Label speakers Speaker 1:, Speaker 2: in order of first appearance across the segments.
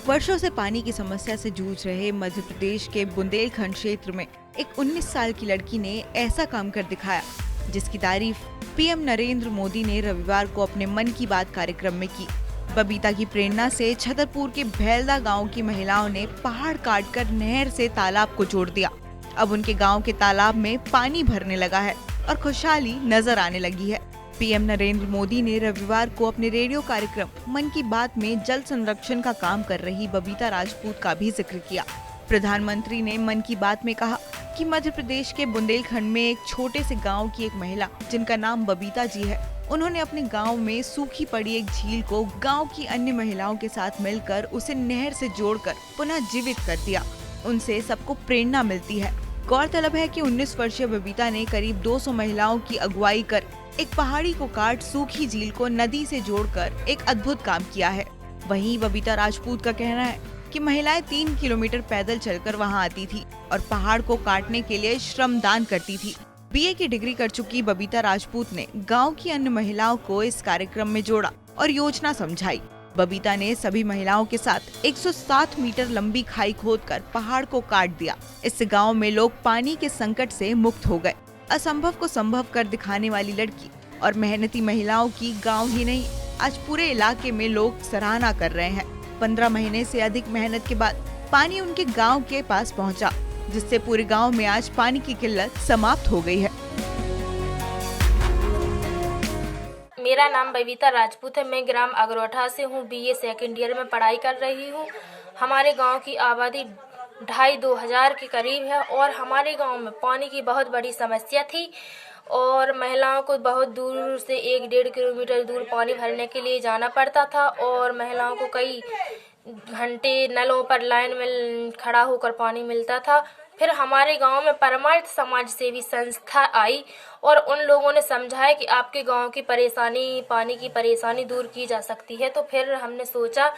Speaker 1: वर्षों से पानी की समस्या से जूझ रहे मध्य प्रदेश के बुंदेलखंड क्षेत्र में एक 19 साल की लड़की ने ऐसा काम कर दिखाया, जिसकी तारीफ पीएम नरेंद्र मोदी ने रविवार को अपने मन की बात कार्यक्रम में की। बबीता की प्रेरणा से छतरपुर के भैलदा गांव की महिलाओं ने पहाड़ काटकर नहर से तालाब को जोड़ दिया। अब उनके गांव के तालाब में पानी भरने लगा है और खुशहाली नजर आने लगी है। पीएम नरेंद्र मोदी ने रविवार को अपने रेडियो कार्यक्रम मन की बात में जल संरक्षण का काम कर रही बबीता राजपूत का भी जिक्र किया। प्रधानमंत्री ने मन की बात में कहा कि मध्य प्रदेश के बुंदेलखंड में एक छोटे से गांव की एक महिला, जिनका नाम बबीता जी है, उन्होंने अपने गांव में सूखी पड़ी एक झील को गांव की अन्य महिलाओं के साथ मिलकर उसे नहर से जोड़कर पुनः जीवित कर दिया। उनसे सबको प्रेरणा मिलती है। गौरतलब है कि 19 वर्षीय बबीता ने करीब 200 महिलाओं की अगुवाई कर एक पहाड़ी को काट सूखी झील को नदी से जोड़कर एक अद्भुत काम किया है। वहीं बबीता राजपूत का कहना है कि महिलाएं 3 किलोमीटर पैदल चलकर वहां आती थी और पहाड़ को काटने के लिए श्रमदान करती थी। बीए की डिग्री कर चुकी बबीता राजपूत ने गांव की अन्य महिलाओं को इस कार्यक्रम में जोड़ा और योजना समझाई। बबीता ने सभी महिलाओं के साथ 107 मीटर लंबी खाई खोदकर पहाड़ को काट दिया। इससे गांव में लोग पानी के संकट से मुक्त हो गए। असंभव को संभव कर दिखाने वाली लड़की और मेहनती महिलाओं की गांव ही नहीं, आज पूरे इलाके में लोग सराहना कर रहे हैं। 15 महीने से अधिक मेहनत के बाद पानी उनके गांव के पास पहुंचा, जिससे पूरे गांव में आज पानी की किल्लत समाप्त हो गई है।
Speaker 2: मेरा नाम बबीता राजपूत है। मैं ग्राम अगरोठा से हूँ। बीए सेकंड ईयर में पढ़ाई कर रही हूँ। हमारे गांव की आबादी 2,500 हजार के करीब है और हमारे गांव में पानी की बहुत बड़ी समस्या थी और महिलाओं को बहुत दूर से 1-1.5 किलोमीटर दूर पानी भरने के लिए जाना पड़ता था और महिलाओं को कई घंटे नलों पर लाइन में खड़ा होकर पानी मिलता था। फिर हमारे गांव में परमार्थ समाज सेवी संस्था आई और उन लोगों ने समझाया कि आपके गांव की परेशानी, पानी की परेशानी दूर की जा सकती है। तो फिर हमने सोचा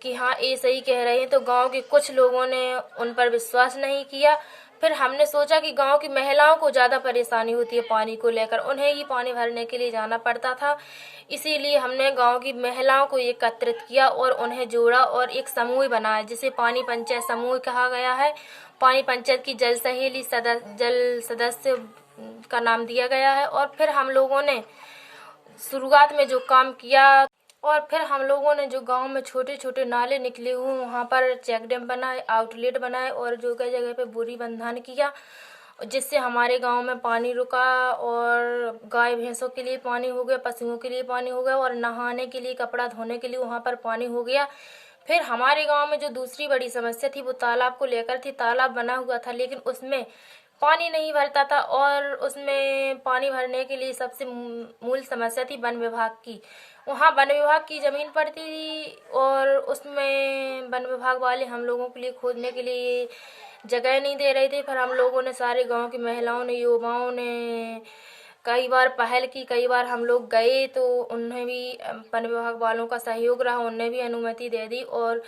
Speaker 2: कि हाँ, ये सही कह रहे हैं। तो गांव के कुछ लोगों ने उन पर विश्वास नहीं किया। फिर हमने सोचा कि गांव की महिलाओं को ज़्यादा परेशानी होती है पानी को लेकर, उन्हें ही पानी भरने के लिए जाना पड़ता था। इसीलिए हमने गांव की महिलाओं को एकत्रित किया और उन्हें जोड़ा और एक समूह बनाया, जिसे पानी पंचायत समूह कहा गया है। पानी पंचायत की जल सहेली जल सदस्य का नाम दिया गया है। और फिर हम लोगों ने शुरुआत में जो काम किया और फिर हम लोगों ने जो गांव में छोटे छोटे नाले निकले हुए वहाँ पर चेक डैम बनाए, आउटलेट बनाए और जगह जगह पे बोरी बंधन किया, जिससे हमारे गांव में पानी रुका और गाय भैंसों के लिए पानी हो गया, पशुओं के लिए पानी हो गया और नहाने के लिए, कपड़ा धोने के लिए वहाँ पर पानी हो गया। फिर हमारे गांव में जो दूसरी बड़ी समस्या थी वो तालाब को लेकर थी। तालाब बना हुआ था लेकिन उसमें पानी नहीं भरता था और उसमें पानी भरने के लिए सबसे मूल समस्या थी वन विभाग की। वहाँ वन विभाग की ज़मीन पड़ती थी और उसमें वन विभाग वाले हम लोगों के लिए खोदने के लिए जगह नहीं दे रहे थे। फिर हम लोगों ने, सारे गांव की महिलाओं ने, युवाओं ने कई बार पहल की, कई बार हम लोग गए तो उन्हें भी, वन विभाग वालों का सहयोग रहा, उन्हें भी अनुमति दे दी और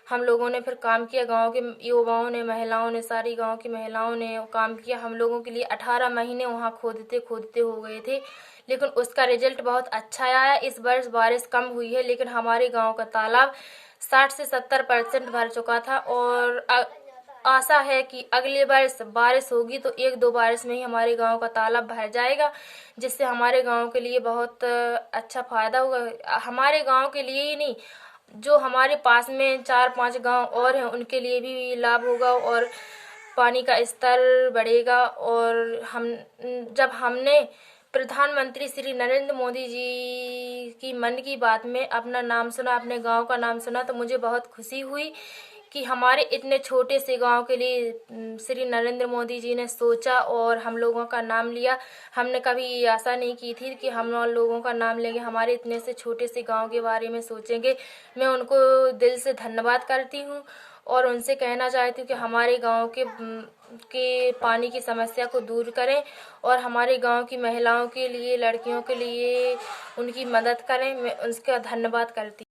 Speaker 2: हम लोगों ने फिर काम किया। गांव के युवाओं ने, महिलाओं ने, सारी गांव की महिलाओं ने काम किया। हम लोगों के लिए 18 महीने वहां खोदते खोदते हो गए थे, लेकिन उसका रिजल्ट बहुत अच्छा आया। इस वर्ष बारिश कम हुई है लेकिन हमारे गांव का तालाब 60 से 70% भर चुका था और आशा है कि अगले वर्ष बारिश होगी तो 1-2 बारिश में ही हमारे गांव का तालाब भर जाएगा, जिससे हमारे गांव के लिए बहुत अच्छा फ़ायदा होगा। हमारे गांव के लिए ही नहीं, जो हमारे पास में 4-5 गांव और हैं उनके लिए भी लाभ होगा और पानी का स्तर बढ़ेगा। और हमने प्रधानमंत्री श्री नरेंद्र मोदी जी की मन की बात में अपना नाम सुना, अपने गांव का नाम सुना, तो मुझे बहुत खुशी हुई कि हमारे इतने छोटे से गांव के लिए श्री नरेंद्र मोदी जी ने सोचा और हम लोगों का नाम लिया। हमने कभी ये आशा नहीं की थी कि हम लोगों का नाम लेंगे, हमारे इतने से छोटे से गांव के बारे में सोचेंगे। मैं उनको दिल से धन्यवाद करती हूँ और उनसे कहना चाहती हूँ कि हमारे गांव के पानी की समस्या को दूर करें और हमारे गांव की महिलाओं के लिए, लड़कियों के लिए उनकी मदद करें। मैं उनका धन्यवाद करती हूँ।